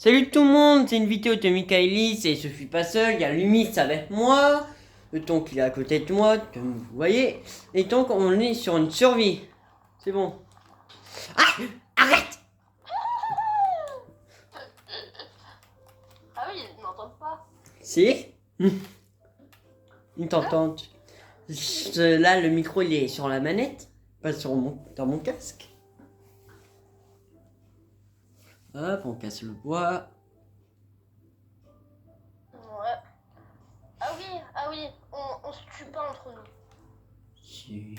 Salut tout le monde, c'est une vidéo de Michaelis et je suis pas seul, il y a Lumis avec moi, le ton qu'il est à côté de moi, comme vous voyez, et donc on est sur une survie. C'est bon. Ah, arrête. Ah oui, ils n'entendent pas. Si. Une t'entente. Là le micro il est sur la manette, pas dans mon casque. Hop, on casse le bois. Ouais. Ah oui, on se tue pas entre nous. Si,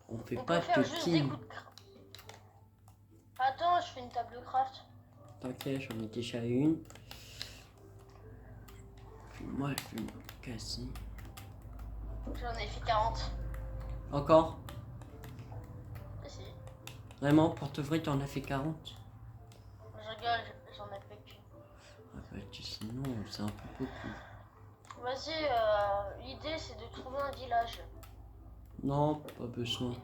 on fait On pas peut faire de juste des team. coups de craft. Attends, je fais une table de craft. T'inquiète, j'en ai déjà une. Puis moi je vais me casser. J'en ai fait 40. Encore? Si, Vraiment, pour te vrai, t'en as fait 40? je rigole, j'en ai fait qu'une. Ah bah, sinon, c'est un peu beaucoup. Vas-y, l'idée c'est de trouver un village. Non, pas besoin.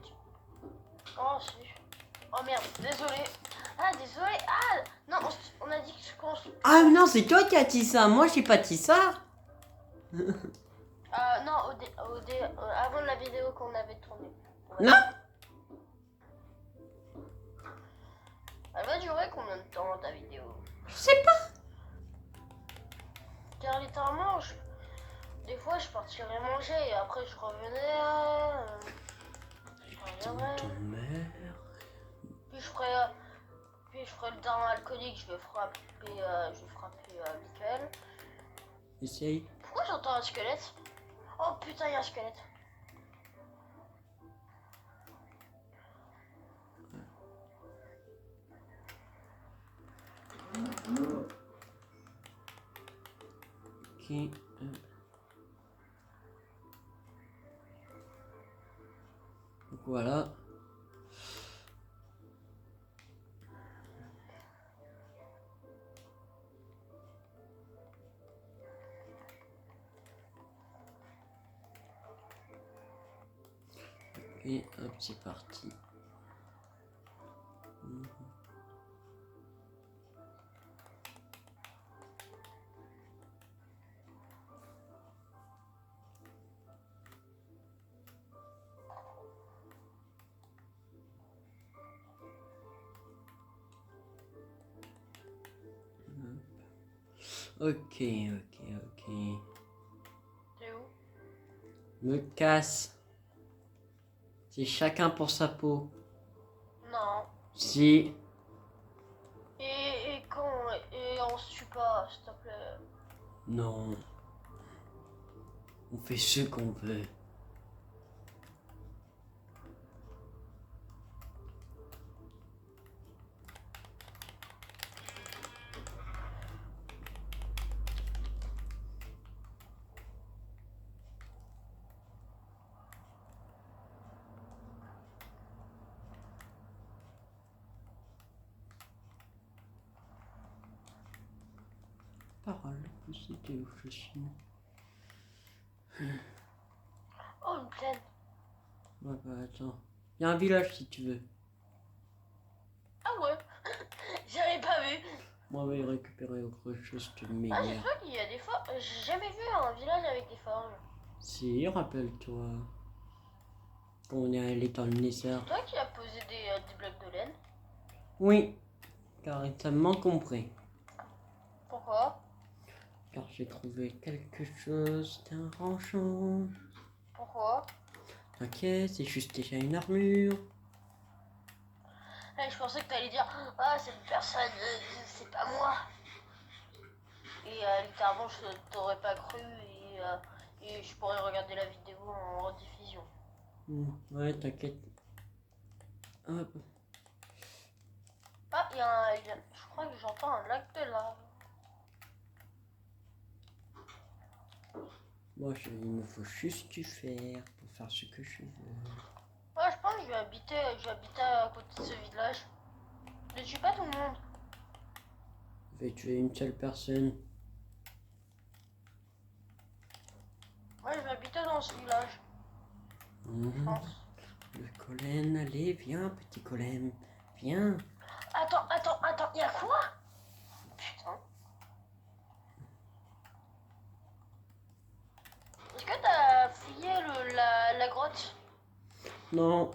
Oh si. Oh merde, désolé. Ah désolé. Ah non, on a dit que je construis. Ah mais non, c'est toi qui as dit ça. Moi, j'ai pas dit ça. Non, avant la vidéo qu'on avait tournée. Ouais. Non. Elle va durer combien de temps ta vidéo? Je sais pas. Car littéralement, des fois je partirais manger et après je revenais. Je reviendrais. Ton mère. Puis je ferais le daron alcoolique, je vais frapper, Michael. Essaye. Pourquoi j'entends un squelette? Oh putain, il y a un squelette. Ok. Donc voilà. Et hop, c'est parti. Ok. T'es où? Me casse. C'est chacun pour sa peau. Non. Si. Et on se tue pas, s'il te plaît. Non. On fait ce qu'on veut. Parole, c'était ouf aussi. Oh, une plaine. Ouais, bah attends. Il y a un village si tu veux. Ah ouais. J'avais pas vu. Moi, je vais récupérer autre chose de Ah, meilleur. j'ai cru qu'il y a des forges. J'ai jamais vu un village avec des forges. Si, rappelle-toi. Quand on est allé dans le Nether. C'est toi qui as posé des blocs de laine. Oui, car t'as mal compris. Pourquoi? Car j'ai trouvé quelque chose d'enrangeant. Pourquoi? T'inquiète, c'est juste déjà une armure. Je pensais que t'allais dire ah, cette personne, c'est pas moi. Et littéralement, je t'aurais pas cru et je pourrais regarder la vidéo en rediffusion. Ouais, t'inquiète. Hop. Ah, je crois que j'entends un lac de lave. Moi, il me faut juste du fer pour faire ce que je veux. Ouais, je pense que je vais habiter à côté de ce village. Ne tue pas tout le monde. Je vais tuer une seule personne. Ouais, je vais habiter dans ce village. Je pense. Le Colin, allez, viens, petit Colin. Viens. Ah, Attends, y'a quoi? Putain. Est-ce que t'as fouillé la grotte? Non.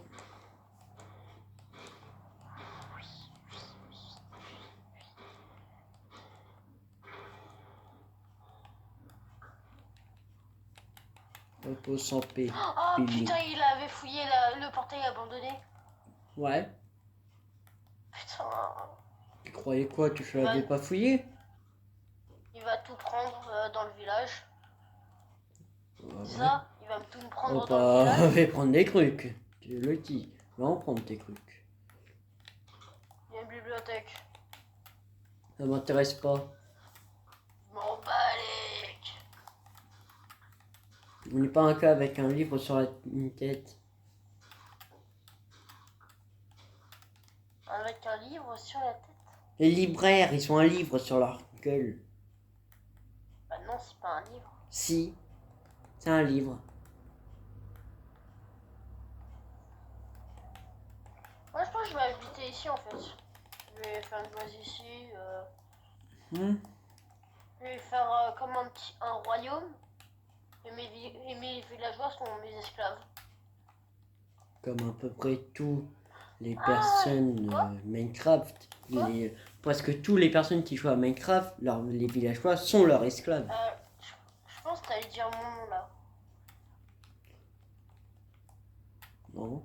Repose sans paix. Oh Billy. putain, il avait fouillé le portail abandonné. Ouais. Putain. Tu croyais quoi? Tu Il va- l'avais pas fouillé? Il va tout prendre dans le village. Ouais. C'est ça? Il va tout me Oh prendre dans le bah, village. va prendre des trucs. Tu le dis. Va en prendre tes trucs. Il y a une bibliothèque. Ça m'intéresse pas. Je m'en bats les... On n'est pas un cas avec un livre sur une tête. Avec un livre sur la tête. Les libraires, ils ont un livre sur leur gueule. Bah non, c'est pas un livre. Si, c'est un livre. Moi je pense que je vais habiter ici en fait. Je vais faire une base ici. Hmm. Je vais faire comme un royaume. Et mes villageois sont mes esclaves. Comme à peu près tous les Ah, personnes quoi Minecraft. Quoi Presque tous les personnes qui jouent à Minecraft, les villageois sont leurs esclaves. Je pense que t'allais dire mon nom là. Non.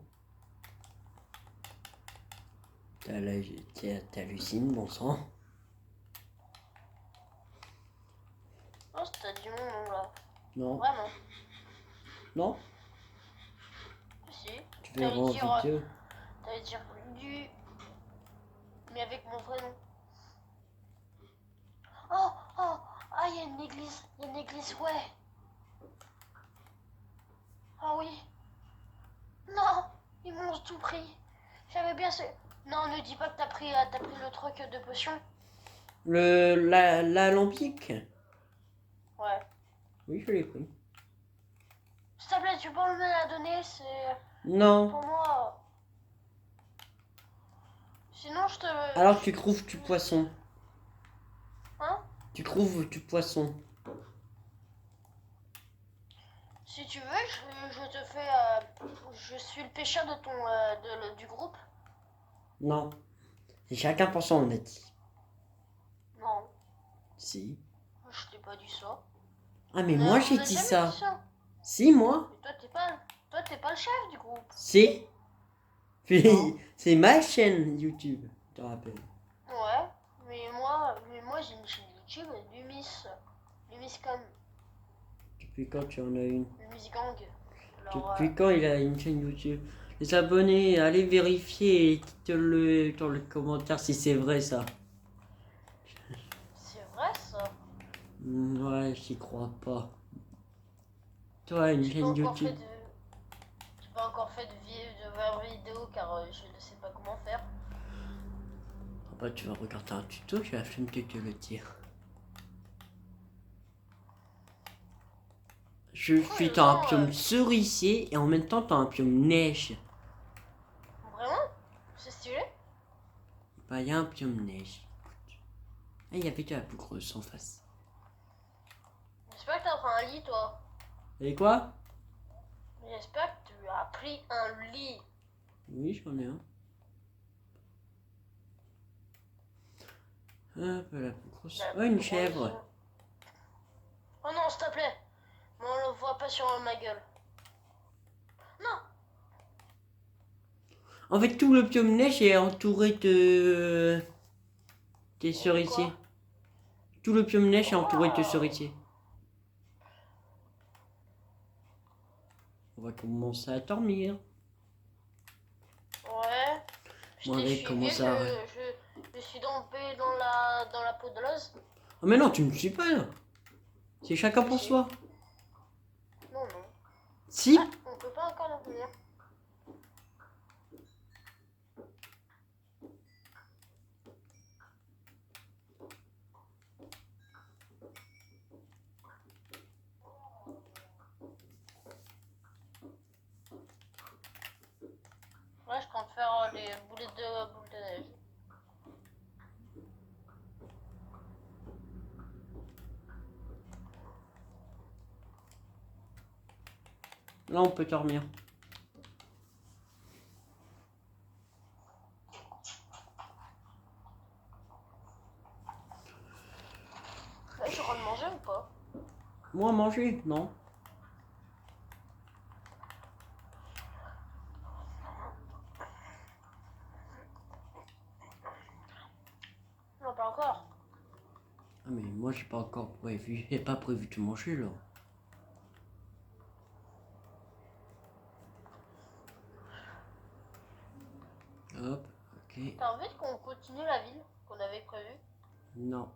T'hallucines, bon sang. Je pense que t'as dit mon nom là. Non. Vraiment. Non. Si. Tu verras en vidéo. T'allais dire du. Mais avec mon vrai nom. Oh, ah, il y a une église. Il y a une église, ouais. Ah oui. Non, ils m'ont tout pris. J'avais bien ce... Non, ne dis pas que t'as pris le truc de potion. L'alambic. Ouais. Oui, je l'ai pris. S'il te plaît, tu peux me la donner, c'est... Non. Pour moi... Sinon, je te... Alors tu trouves du poisson. Hein? Tu trouves du poisson. Si tu veux, je te fais... je suis le pêcheur de du groupe. Non. C'est chacun pour son, on a dit. Non, Si. je t'ai pas dit ça. Ah mais Non, moi on j'ai a dit jamais ça. dit ça. Si, moi. Mais toi, t'es pas le chef du groupe. Si. Puis Non. c'est ma chaîne YouTube, je te rappelle. Ouais, mais moi j'ai une chaîne YouTube, Lumiscom, Depuis quand tu en as une? Lumisgang. Alors, Depuis quand il a une chaîne YouTube? Les abonnés, allez vérifier et dites-le dans les commentaires si c'est vrai ça. c'est vrai ça. Ouais, j'y crois pas. Toi, une J'ai pas chaîne encore fait YouTube. j'ai pas encore fait de vidéo car je ne sais pas comment faire. Ah bah tu vas regarder un tuto, j'ai la flemme de te le dire. Je suis dans un biome cerisier et en même temps dans un biome neige. Vraiment? C'est stylé? Bah il y a un biome neige. Ah, il y avait de la plus grosse en face. J'espère que t'as pris un lit toi. Et quoi? J'espère que tu as pris un lit. Oui, j'en ai un. Hop, la plus grosse. Oh, une chèvre. Oh non, s'il te plaît. Mais on le voit pas sur ma gueule. Non. En fait, tout le biome neige est entouré de... des cerisiers. Tout le biome neige est entouré de cerisiers. On va commencer à dormir. Ouais. Je Bon, t'ai allez, suivi, commence à... je suis tombé dans la peau de l'os. Oh mais non, tu ne me suis pas là. C'est chacun pour Si. soi. Non, non. Si. Ah, on peut pas encore la venir. Là, je compte faire les boules de neige. Là, on peut dormir. Là, je rentre manger ou pas? Moi, manger, non. Non, pas encore. Ah, mais moi, j'ai pas encore prévu. J'ai pas prévu de manger, là. Hop, ok. T'as envie qu'on continue la ville qu'on avait prévue? Non.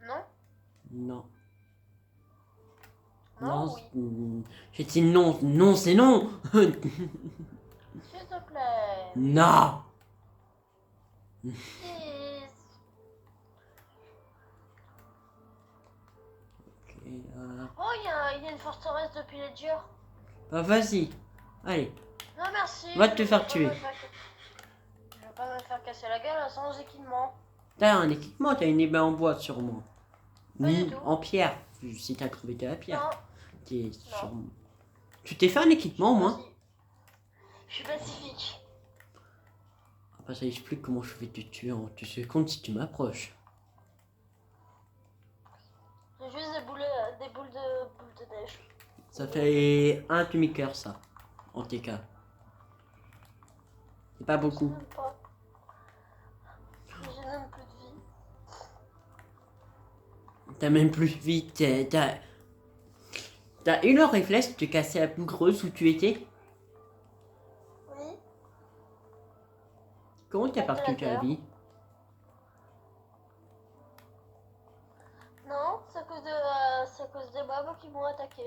Non? Non. Non, c'est- oui. j'ai dit non. Non, c'est non. S'il te plaît. Non. Yes. Ok, Oh, il y a une forteresse de pillager. bah, vas-y. Allez. Non, merci. Va te je faire veux pas tuer. Je veux pas me faire casser la gueule sans équipement. T'as un équipement, t'as une ébène en bois sûrement. Pas du Ni tout. en pierre. Si t'as trouvé de la pierre. Non. T'es sûrement... Tu t'es fait un équipement au moins? Je suis pacifique. Ah bah ça explique comment je vais te tuer en 2 secondes si tu m'approches. J'ai juste des boules de neige. Ça fait un demi-cœur ça. En TK. C'est pas beaucoup. Même pas. J'ai même plus de vie. T'as même plus vite. T'as eu le réflexe de te casser la poudreuse où tu étais? Oui. Comment t'as perdu ta vie? Non, c'est à cause des mobs qui m'ont attaqué.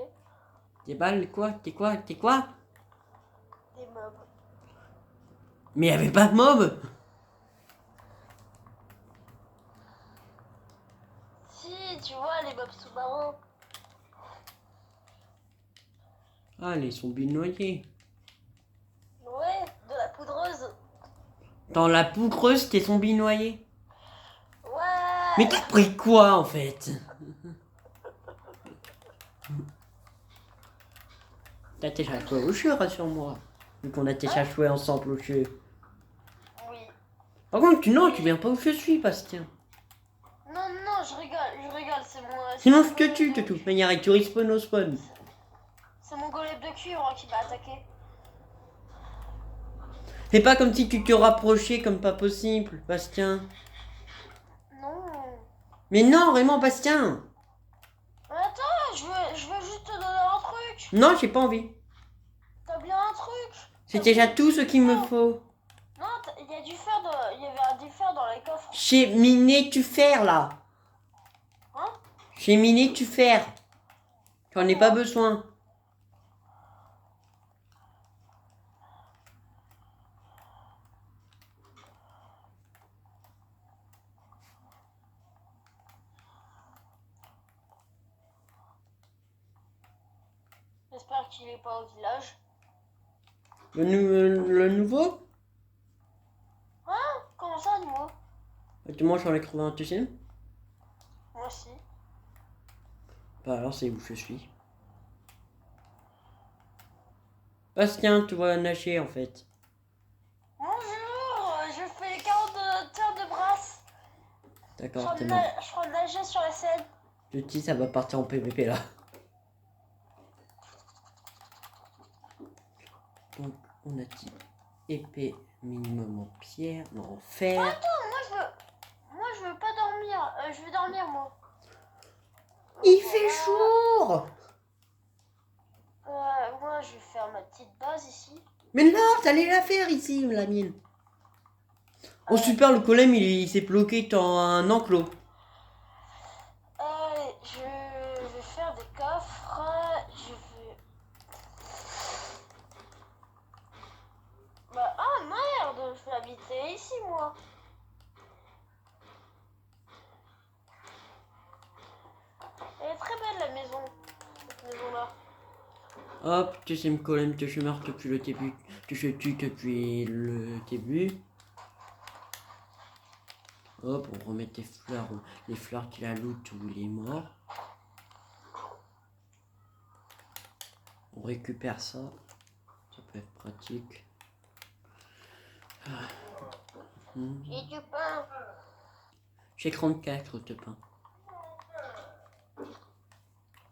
Des balles quoi? T'es quoi? Des mobs. Mais y'avait pas de mob! Si, tu vois, les mobs sous-marins. Ah, les zombies noyés. Ouais, de la poudreuse. Dans la poudreuse, t'es zombies noyés? Ouais. Mais t'as pris quoi en fait? T'as déjà joué au jeu, rassure-moi. Vu qu'on a déjà joué ensemble au jeu. Oui. Par contre, tu viens pas où je suis, Bastien. Non, non, je rigole, c'est mon... Sinon, je te tue de toute manière et tu respawn au spawn. C'est mon golem de cuivre qui m'a attaqué. C'est pas comme si tu te rapprochais comme pas possible, Bastien. Non. Mais non, vraiment, Bastien. Mais attends, je veux juste te donner un truc. Non, j'ai pas envie. T'as bien un truc. C'est déjà tout ce qu'il me faut. Non, il y a du fer il y avait du fer dans les coffres. J'ai miné tu fer là. Hein? J'ai miné tu fer. J'en ai pas besoin. J'espère qu'il est pas au village. Le nouveau? Hein? Comment ça, nouveau? Tu manges j'en ai trouvé un deuxième? Moi aussi. Bah alors c'est où je suis. Bastien, tu vas nager en fait. Bonjour, je fais les 40 heures de brasse. D'accord, t'es mort. Je crois nager sur la Seine. Je te dis, ça va partir en PVP là. Donc, on a dit épée minimum en pierre, non en fer. Attends, moi je veux pas dormir. Je veux dormir moi. Il fait jour! Moi je vais faire ma petite base ici. Mais non, t'allais la faire ici, la mine. Oh super, le golem il s'est bloqué dans un enclos. Je vais faire des coffres. Je vais... Bah, ah merde, je vais habiter ici moi. Elle est très belle la maison, cette maison-là. Hop, deuxième golem que je meurs depuis le début, que je tue depuis le début. Hop, on remet les fleurs qu'il a loot où il est mort. On récupère ça. Ça peut être pratique. J'ai du pain. J'ai 34 de pain.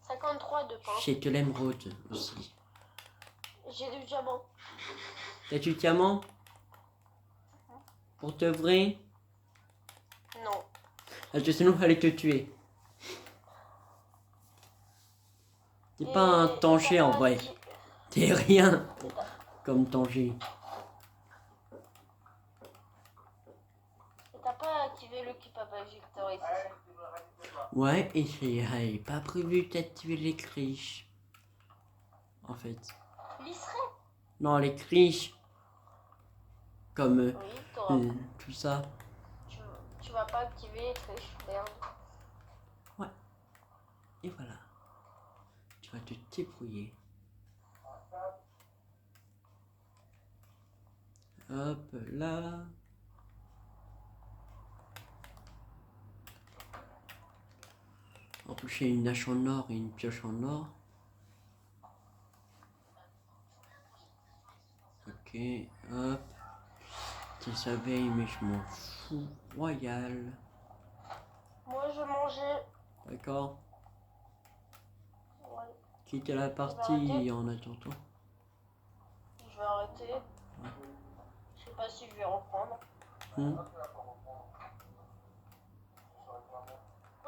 53 de pain. J'ai de l'émeraude aussi. J'ai du diamant. T'as du diamant? Pour te vrai? Non. Parce que sinon, fallait te tuer. T'es pas un danger en vrai. T'es rien comme danger. T'as pas activé le Keepable Victory, c'est ça? Ouais, et j'avais pas prévu d'activer les criches. En fait. Lisserait? Non, les criches. Comme Oui, tout ça. tu vas pas activer les triches, merde. Ouais. Et voilà. Tu vas te débrouiller. Hop là. En plus, j'ai une hache en or et une pioche en or. Ok, hop. Tes abeilles, mais je m'en fous. Royal. Moi, je mangeais. D'accord. Ouais. Quitte la partie en attendant. Je vais arrêter. Ouais. Je sais pas si je vais reprendre. Hmm. Non,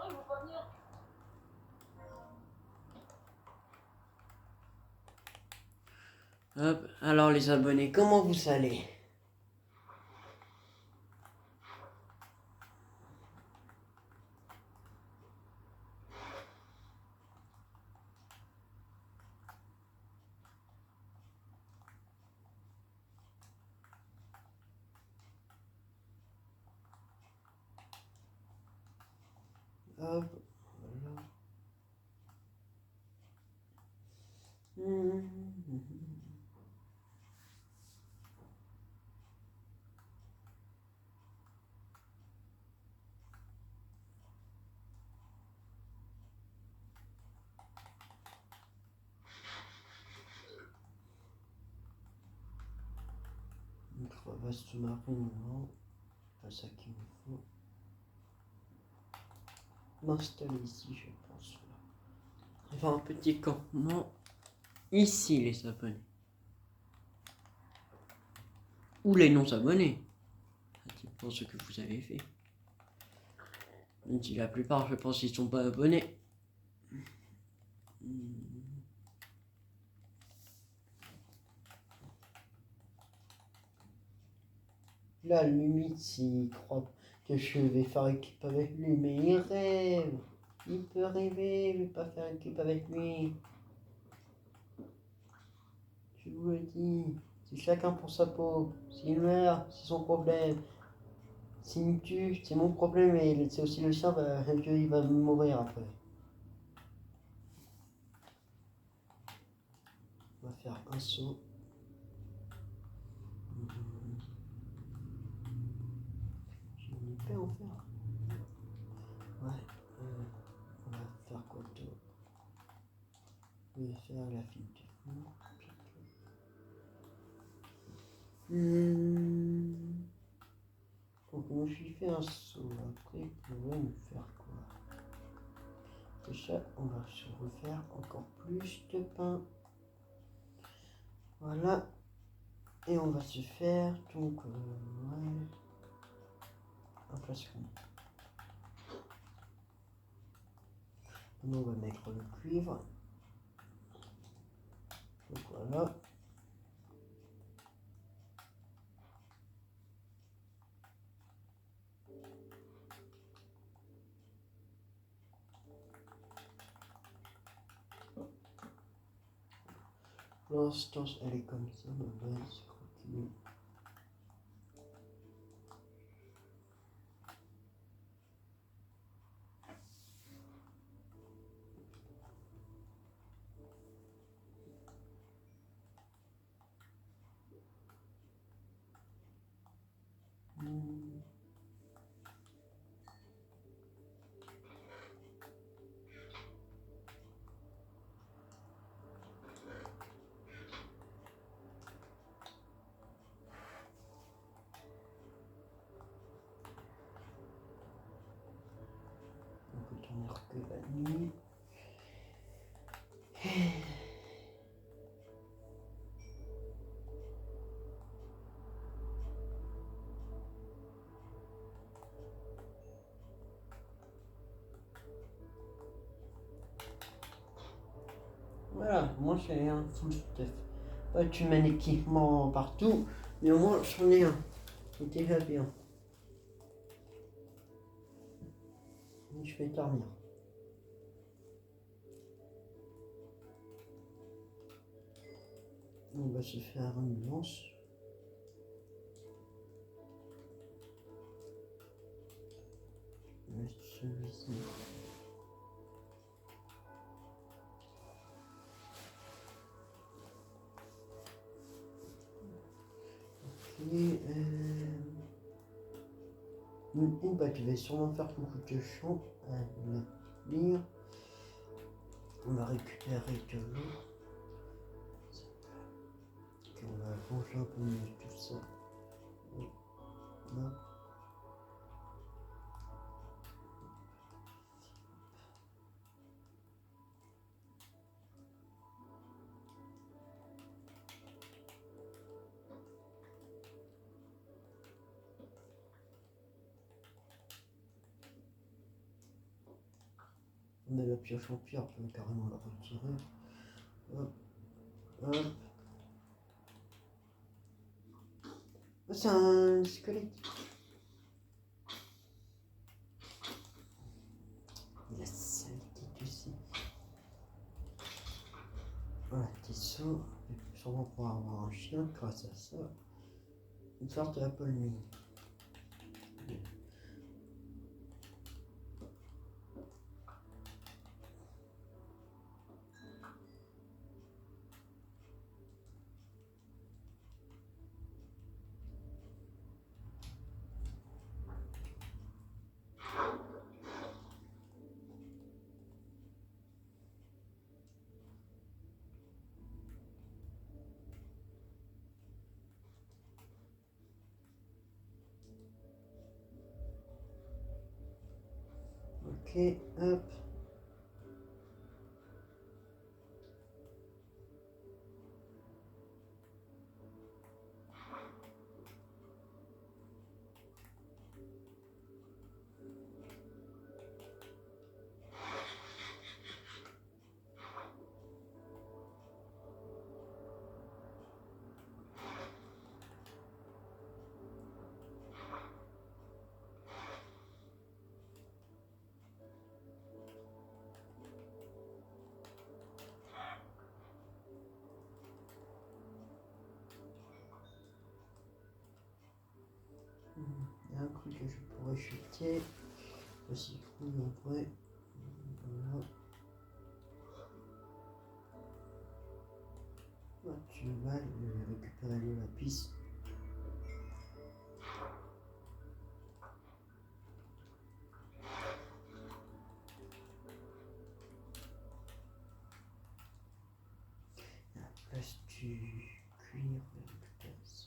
il veut pas venir. Hop. Alors les abonnés, comment vous allez? Hop, voilà. Une crevasse sous-marine, non, pas ça qu'il me faut. M'installer ici, je pense. On va faire un petit campement ici, les abonnés. Ou les non-abonnés. Ça dépend ce que vous avez fait. Même si la plupart, je pense, ils sont pas abonnés. Là, limite, s'il croit que je vais faire équipe avec lui, mais il rêve. Il peut rêver, je vais pas faire équipe avec lui. Je vous le dis, c'est chacun pour sa peau. S'il meurt, c'est son problème. S'il me tue, c'est mon problème et c'est aussi le sien, bah, il va mourir après. On va faire un saut. J'ai une épée en fer. Ouais, on va faire quoi d'autre? Je vais faire la file du fond. Donc moi je lui fais un saut, après il pourrait me faire quoi? Déjà on va se refaire encore plus de pain. Voilà. Et on va se faire donc ouais, un plastron. Maintenant on va mettre le cuivre. Donc voilà. Pour l'instant elle est comme ça, ma base continue. nuit. Voilà, moi j'ai un full stuff. Pas tu mets un équipement partout, mais au moins j'en ai un. C'est déjà bien. Et je vais dormir. On va se faire une lance. Celui-ci. Bah, tu vas sûrement faire beaucoup de champ à l'avenir. On va récupérer de l'eau. Ok, on va ranger un peu mieux tout ça. Là. On a la pioche en pierre, on peut carrément la retirer. Hop, hop. Oh, c'est un squelette. Yes, tu sais. Voilà, tes sauts. Et puis sûrement pour avoir un chien grâce à ça. Une sorte d'Apple Mini. Ok, hop. Il y a un truc que je pourrais chuter. Aussi trouve en vrai. Voilà. Ah, tu vas récupérer le lapis. À la place du cuir, récupère ça.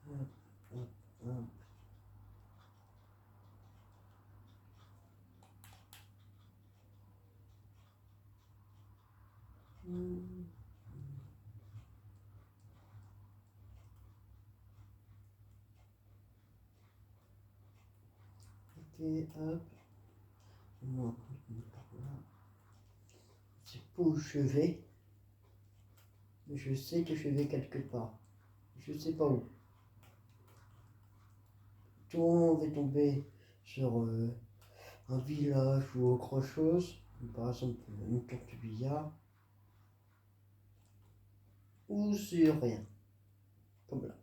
Hop, hop, hop. Ok, hop. Moi, par là. Je sais pas où je vais, mais je sais que je vais quelque part. Je sais pas où. Tout le monde va tomber sur un village ou autre chose. Par exemple, une tour de billard. Ou sur rien. Comme là.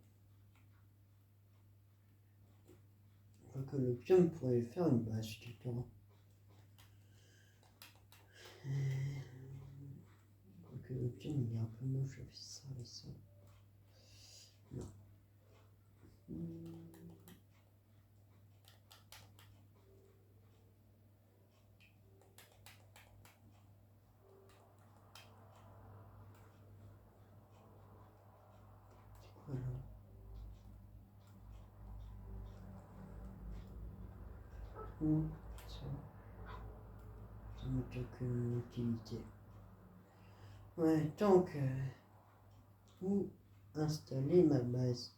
Je crois que le biome pourrait faire une base quelque part. Que le biome il est un peu moche avec ça et ça. Non. coup, ça n'a aucune utilité. Ouais, donc, où installer ma base?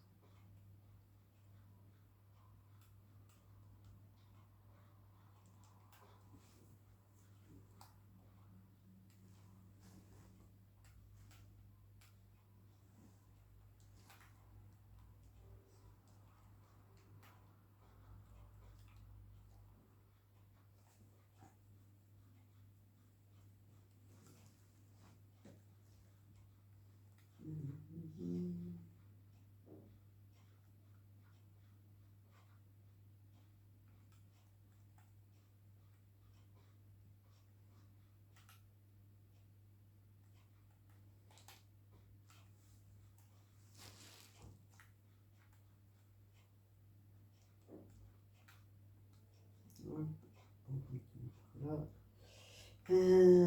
Là. Mais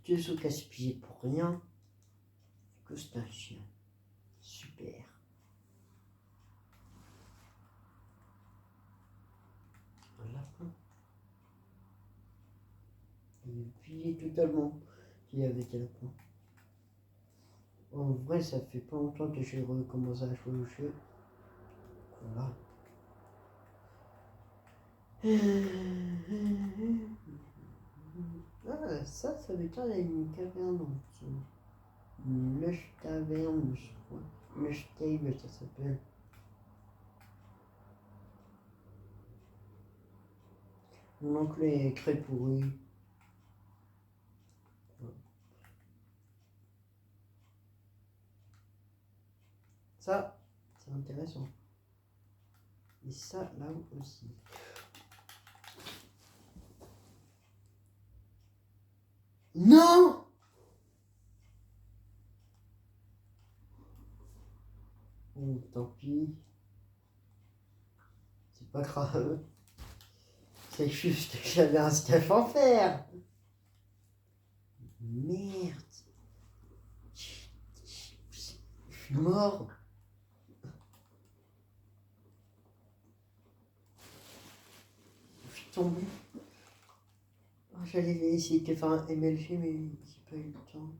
2 sous gaspillés pour rien. Que c'est un chien. Super. Un lapin. Il est plié totalement. Il y avait des lapins. En vrai, ça fait pas longtemps que j'ai recommencé à jouer au jeu. Voilà. Ah, ça veut dire qu'il y a une caverne en dessous. Une lush taverne, je crois. Lush table, ça s'appelle. Mon oncle est très pourri. Ça, c'est intéressant. Et ça, là aussi. Non! Bon, tant pis. C'est pas grave. C'est juste que j'avais un stuff en fer. Merde. Je suis mort. Je suis tombé. Oh, j'allais essayer de faire un MLG, mais j'ai pas eu le temps.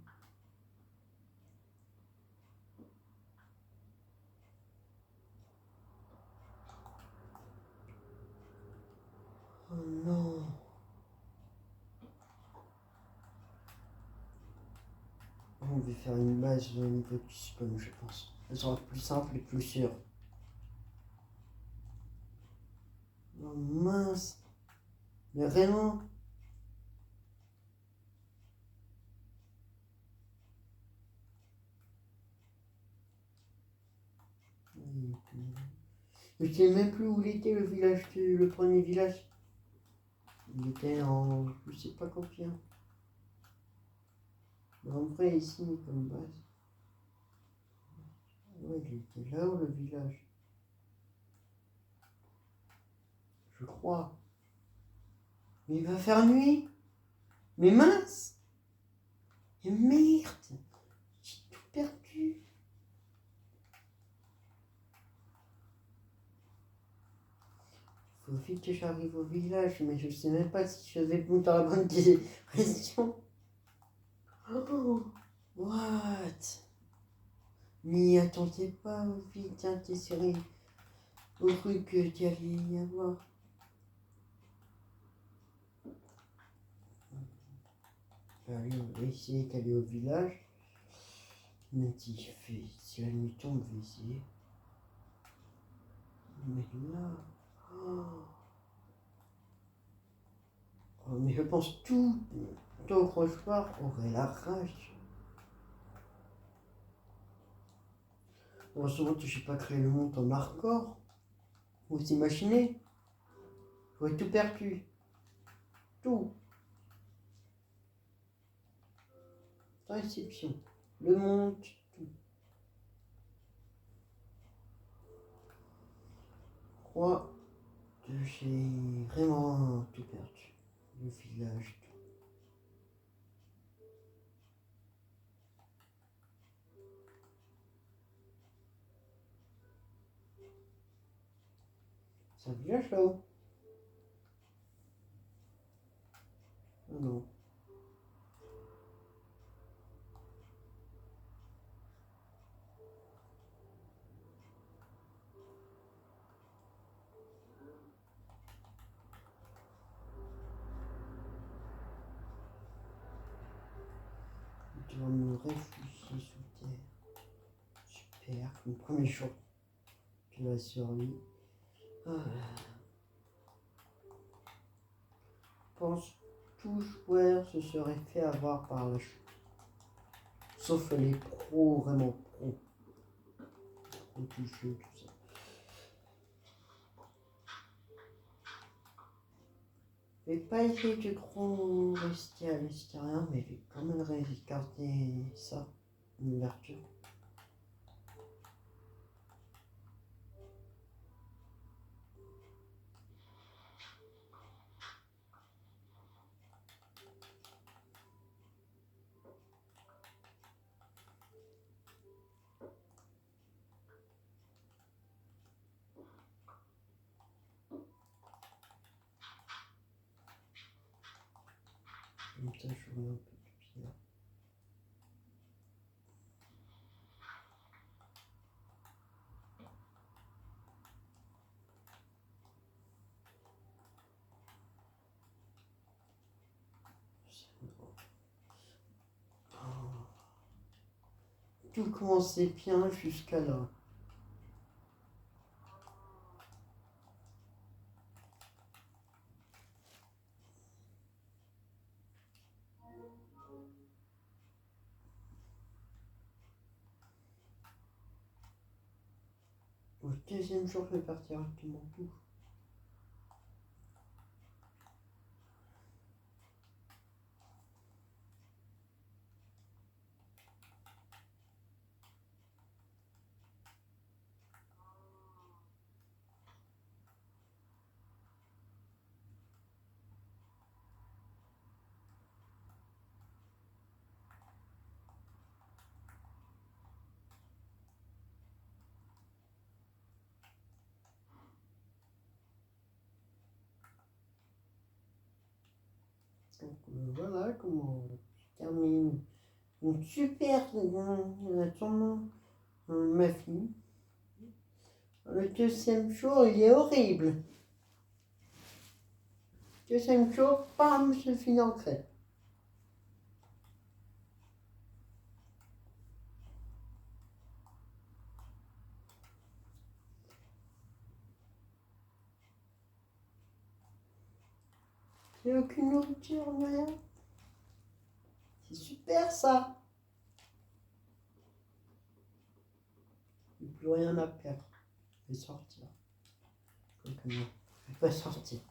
Oh non. On va faire une base au niveau du spawn, je pense. Elle sera plus simple et plus sûre. Oh mince. Mais vraiment. Je sais même plus où il était le village, le premier village. Il était en je sais pas combien. Mais en vrai ici comme base. Ouais, il était là où le village. Je crois. Mais il va faire nuit. Mais mince. Et merde. J'ai tout perdu. Faut vite que j'arrive au village, mais je sais même pas si je vais dans la bonne direction. Oh, what? Mais attendez pas vite, hein, t'es sérieux. Au truc qu'il allait y avoir. Allez, on va essayer d'aller au village. Il m'a dit, si la nuit tombe, on va essayer. Mais là... Oh, mais je pense tout au crochoir aurait la rage. Heureusement que je n'ai pas créé le monde en hardcore. Vous imaginez? J'aurais tout perdu. Tout. Sans exception. Le monde, tout. Je crois que j'ai vraiment tout perdu. Le village, tout. C'est un village là-haut? Ah non. Je dois me réfugier sous terre. Super. Le premier jour de la survie. Ah. Je pense tout joueur se serait fait avoir par la chute. Sauf les pros, vraiment pros. Trop toucheux, tout ça. Je vais pas essayer de trop rester à l'extérieur, mais je vais quand même regarder ça, une ouverture. Comme ça, je vois un peu plus bien. Tout commençait bien jusqu'à là. Au deuxième jour, je vais partir directement tout. Donc voilà comment je termine une super tournoi ma fille. Le deuxième jour, il est horrible. Deuxième jour, bam, je finis en crêpe. J'ai aucune nourriture, rien. C'est super ça. Il n'y a plus rien à perdre. Je vais sortir. Donc non, je vais pas sortir.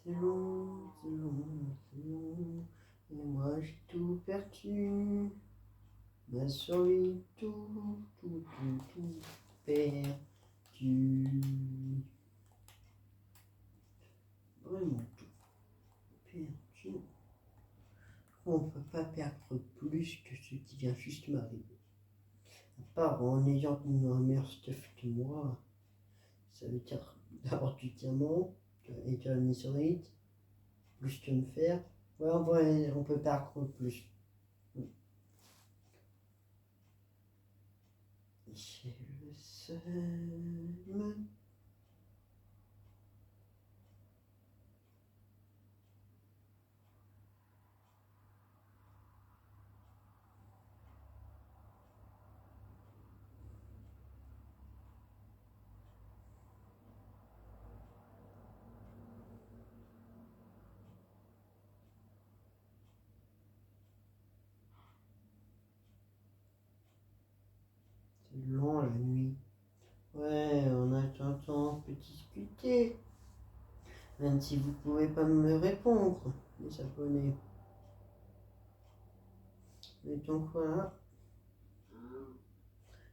C'est long, c'est long, c'est long. Et moi j'ai tout perdu. Ma survie, tout perdu. Vraiment tout perdu. On ne peut pas perdre plus que ce qui vient juste m'arriver. À part en ayant un meilleur stuff que moi, ça veut dire d'avoir du diamant et de la miserite, plus de me faire, Ouais, on peut perdre plus. J'ai le seum. C'est long la nuit. Ouais, on a tout le temps on peut discuter. Même si vous pouvez pas me répondre, les abonnés. Mais donc voilà.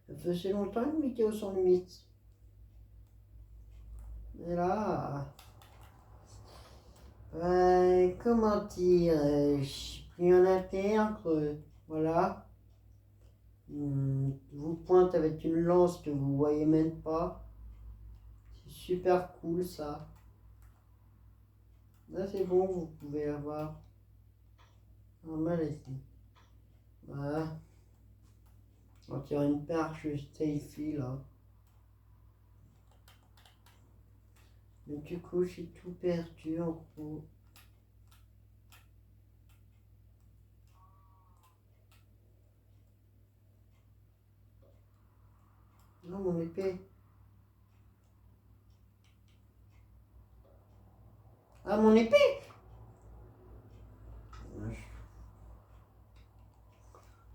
Ça faisait longtemps une vidéo sans limite. Mais là, comment dire, j'ai plus rien à perdre. Voilà. Je vous pointe avec une lance que vous voyez même pas. C'est super cool ça. Là c'est bon, vous pouvez avoir. Normal ici. Voilà. On tire une perche Stayfy là. Mais du coup j'ai tout perdu en gros. Non mon épée. Ah mon épée.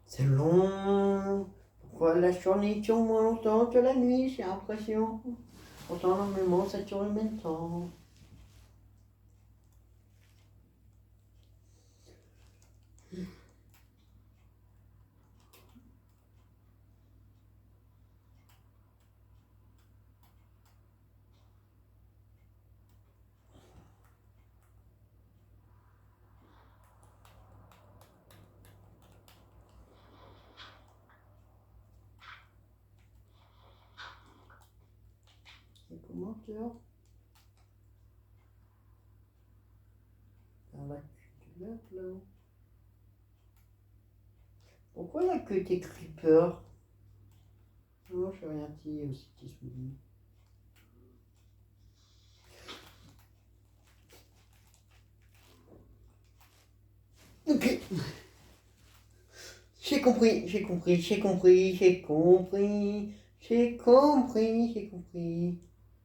C'est long. Pourquoi la journée dure moins longtemps que la nuit, j'ai l'impression. Pourtant, normalement, ça dure le même temps. Et comment tu as dans la culture là? Pourquoi il n'y a que des creepers? Non, je n'ai rien dit aussi, tes souliers. Ok. J'ai compris, j'ai compris, j'ai compris, j'ai compris, j'ai compris, j'ai compris.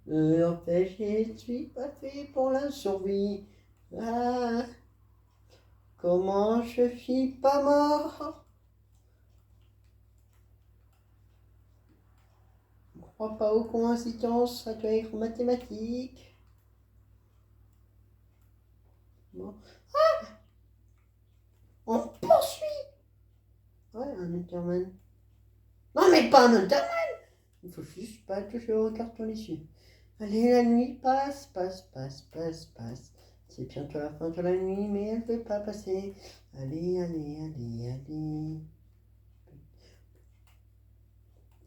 En fait, je suis pas fait pour la survie. Ah, comment je suis pas mort? Je ne crois pas aux coïncidences, ça doit être mathématique. Bon. On poursuit. Ouais, un Enderman. Non, mais pas un Enderman. Il faut juste pas toucher au carton dessus. Allez, la nuit passe, passe, passe, passe, passe. C'est bientôt la fin de la nuit, mais elle ne veut pas passer. Allez, allez, allez, allez.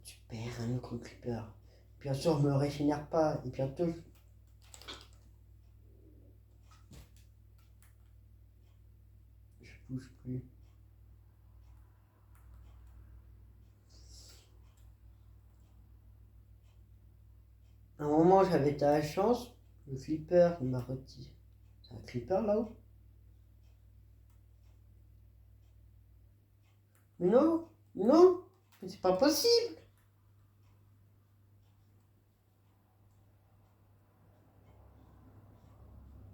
Super, un autre creeper. Bien sûr, je me régénère pas. Et bientôt, je bouge plus. À un moment, j'avais de la chance. Le creeper, il m'a retiré. C'est un creeper là-haut? Mais non, non, mais c'est pas possible.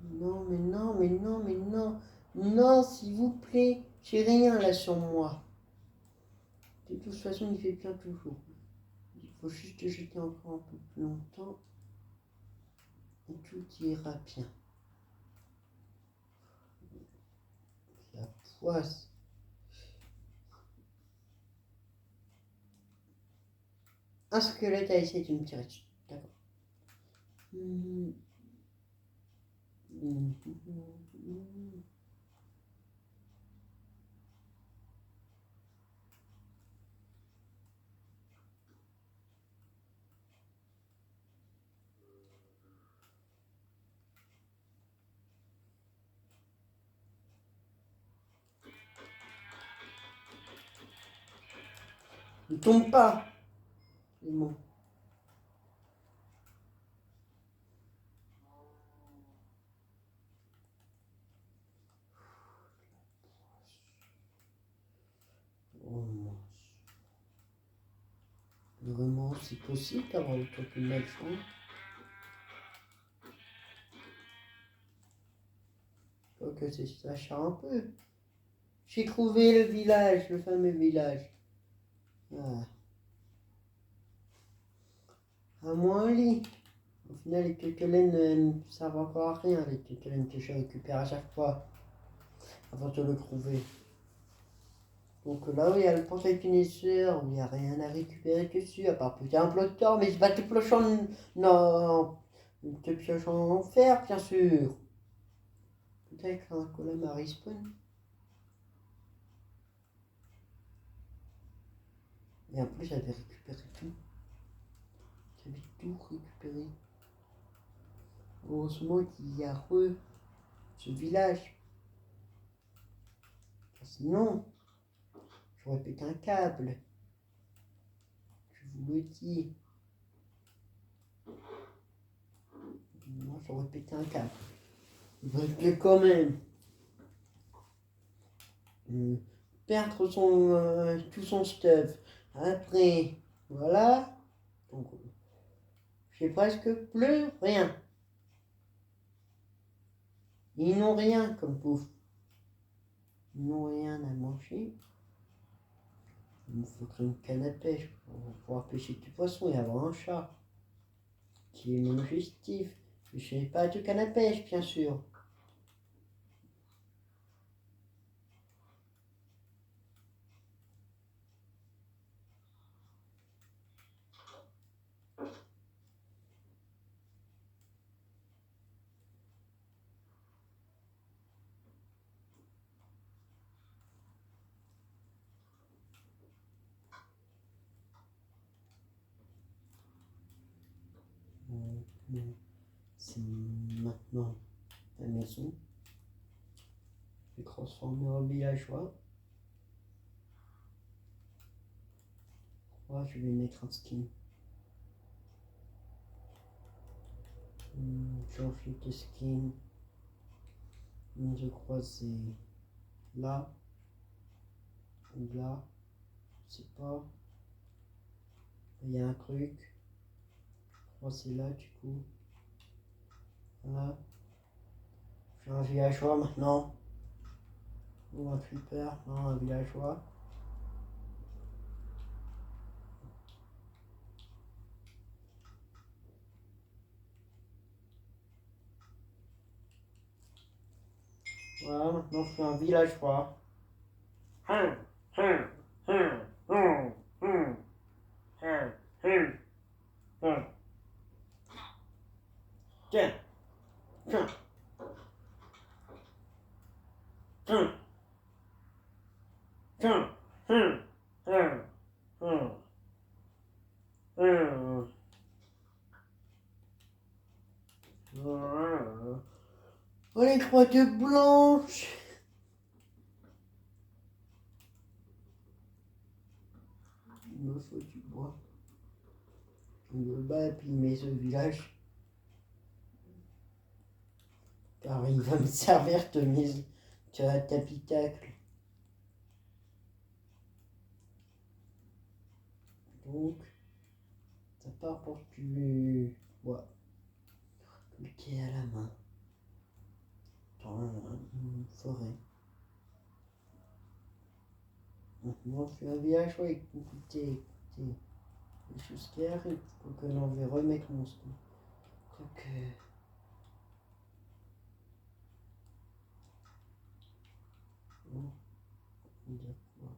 Non, mais non, mais non, mais non. Non, s'il vous plaît. J'ai rien là sur moi. De toute façon, il fait bien toujours. Il faut juste jeter encore un peu plus longtemps. Et tout ira bien. La poisse. Un squelette a essayé de me tirer dessus. D'accord. Ne tombe pas. C'est bon. Oh mince. Vraiment, c'est possible d'avoir le temps de malchance. Faut que c'est Sacha un peu. J'ai trouvé le village, le fameux village. Ah. À moins un lit. Au final, les quelques laines ne servent encore à rien, les quelques laines que je récupère à chaque fois avant de le trouver. Donc là où il y a le portail finisseur, il n'y a rien à récupérer dessus, à part peut-être un bloc-d'or, mais je vais te piocher en... Non, te pioche en fer, bien sûr. Peut-être un colonne à respawn. Et en plus, j'avais récupéré tout. J'avais tout récupéré. Heureusement qu'il y a ce village. Sinon, j'aurais pété un câble. Je vous le dis. Moi, j'aurais pété un câble. Mais quand même. Perdre tout son stuff. Après, voilà. Donc, j'ai presque plus rien. Ils n'ont rien comme bouffe. Ils n'ont rien à manger. Il me faudrait une canne à pêche pour pouvoir pêcher du poisson et avoir un chat qui est mon objectif. Je n'ai pas de canne à pêche, bien sûr. C'est maintenant la maison. Je vais transformer en villageois. Je vais mettre un skin. Changer de skin. Je crois que c'est là. Ou là. Je sais pas. Il y a un truc. Je crois que c'est là du coup. Voilà. Je suis un villageois maintenant. Ou un creeper. Non, un villageois. Voilà, maintenant je suis un villageois. Tiens. Tiens. Tiens. Tiens. Oh, les crottes blanches. Il me faut du bois. Je me bats puis il met ce village. Car il va me servir de mise d'habitacle. Donc, ça part pour du bois. Tout est à la main. Dans une forêt. Maintenant, je suis un villageois. Écoutez. Les choses qui arrivent. Donc là, on va remettre mon stock. Donc, bon, on va dire quoi.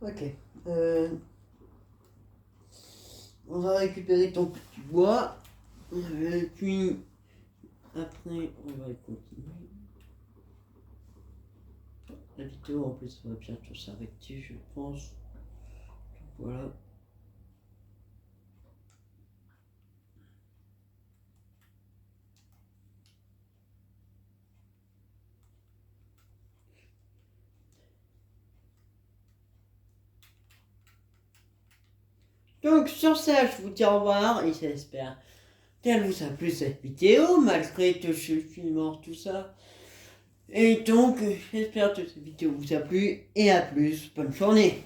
Ok. On va récupérer ton petit bois. Puis après, on va continuer. La vidéo en plus va bientôt s'arrêter, je pense. Voilà. Donc sur ça, je vous dis au revoir et j'espère qu'elle vous a plu cette vidéo, malgré que je suis mort, tout ça. Et donc, j'espère que cette vidéo vous a plu et à plus. Bonne journée.